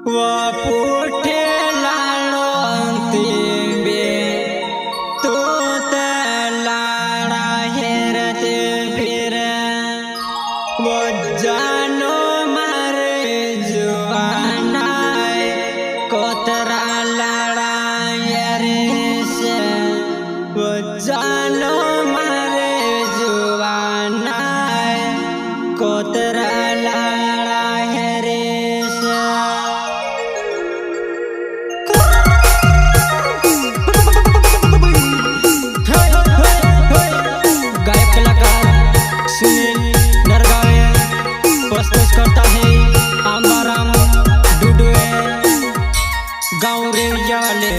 वो पुठे लाड़ो तीबे तो ते लाड़ा हेरते फिर वो जानो मारे जुआनाय कोतरा लाड़ा हेरे से वो जानो मारे जुआनाय कोतरा लाड़ा हेरे से प्रस्तुत करता है आंबाराम डुडुए गाँव रे जाले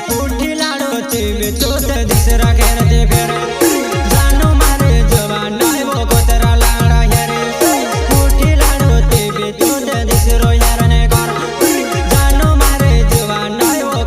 पुठी लाड़ो ते चोते दिसरा घेरते फिर जानो मारे जवान नाय वो कोतरा लाड़ा हेरे पुठी लाड़ो ते चोते दिसरो हेरने कर जानो मारे जवान नाय वो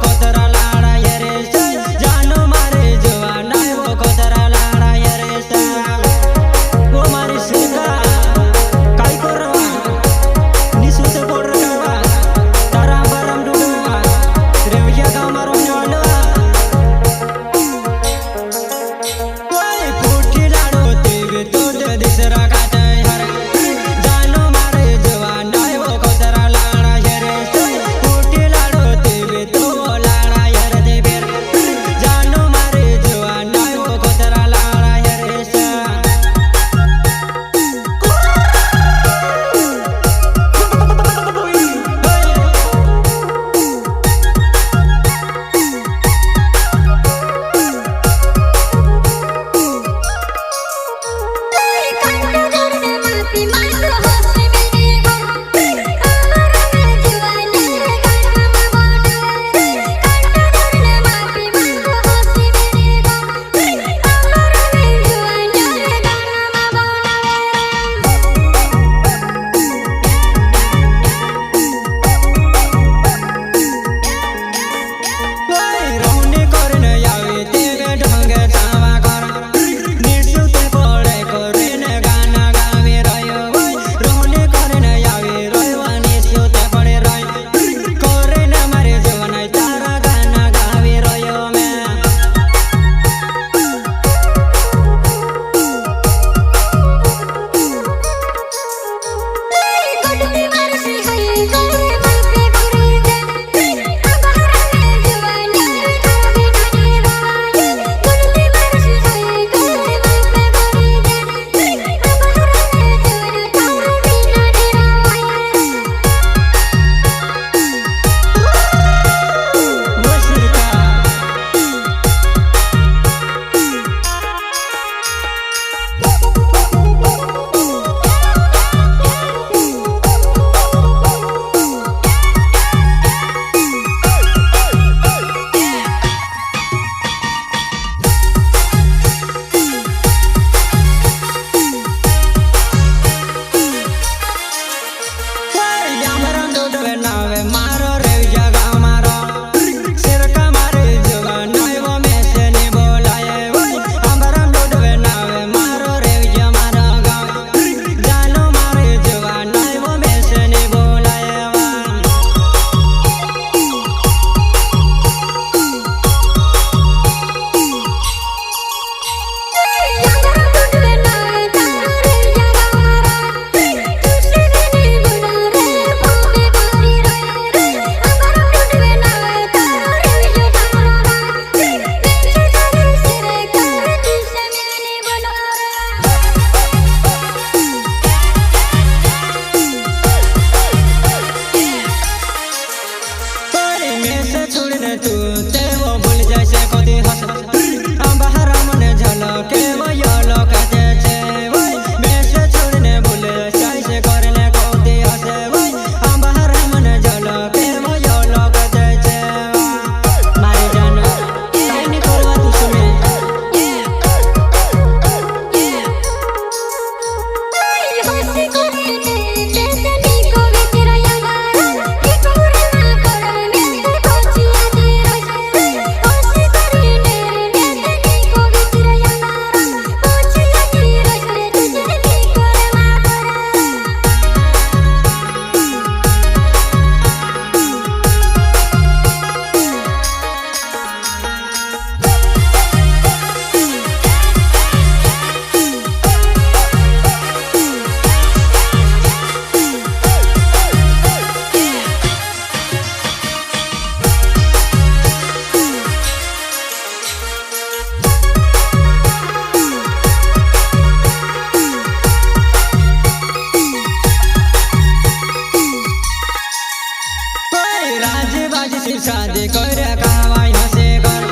बाजी शादी करे कहवाई हसे कर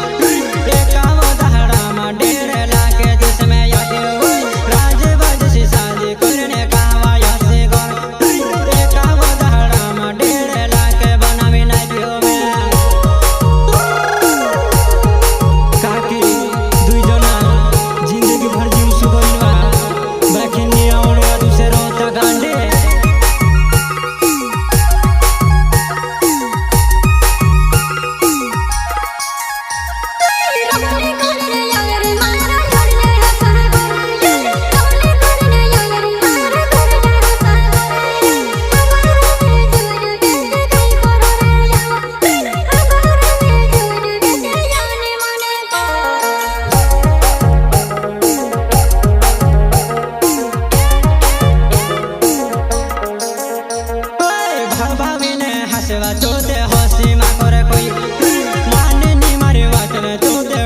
एकाव दहड़ा में डेढ़ लाख जिसमें याद राज बाजी शादी करने कहवाई हसे कर एकाव दहड़ा में डेढ़ लाख बनावी नहीं दियो में काकी दुई जना जिंदगी भर जीव सुगनवा बाकी निया उड़वा दूसरे तक गांडे हसवा चोते हसी मा करे कोई माने नी मारे वाट में चोते